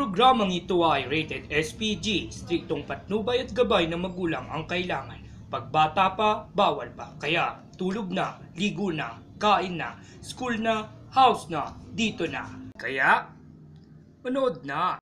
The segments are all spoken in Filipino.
programang ito ay rated SPG, striktong patnubay at gabay ng magulang ang kailangan. Pag bata pa, bawal pa. Kaya tulog na, ligo na, kain na, school na, house na, dito na. Kaya, manood na!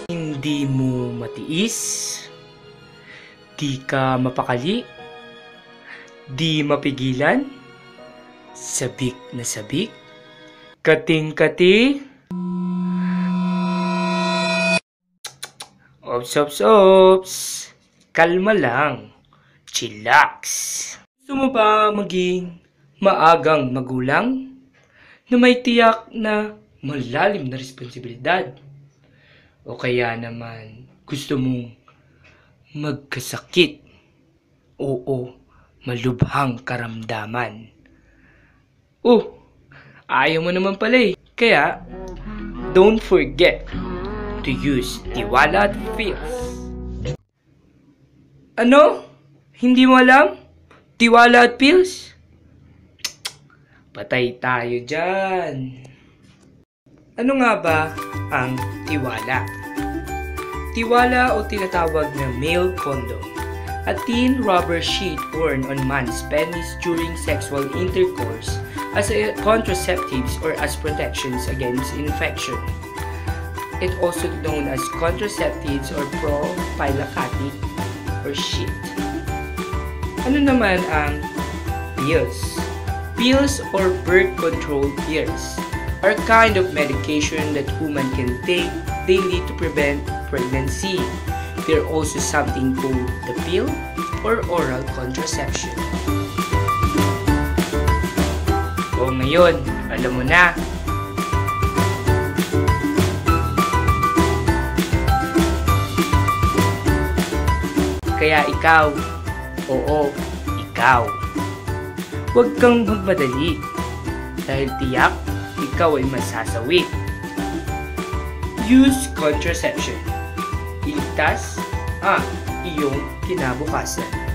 Hindi mo matiis, di ka mapakali, di mapigilan, sabik na sabik, kating-kati. Ops, kalma lang, chillax. Gusto mo ba maging maagang magulang na may tiyak na malalim na responsibilidad? O kaya naman gusto mong magkasakit? Oo, malubhang karamdaman. Ayaw mo naman pala eh. Kaya, don't forget to use Tiwala at Feels. Ano? Hindi mo alam? Tiwala at Feels? Patay tayo dyan. Ano nga ba ang tiwala? Tiwala o tinatawag na male condom, a thin rubber sheet worn on man's penis during sexual intercourse as a contraceptives or as protections against infection. It also known as contraceptives or prophylactic or sheet. Ano naman ang pills? Pills or birth control pills are kind of medication that women can take daily to prevent pregnancy. They're also something called the pill or oral contraception. O ngayon, alam mo na. Kaya ikaw, ikaw, huwag kang magmadali dahil tiyak ikaw ay masasawi. Use contraception. Iligtas ang iyong kinabukasan.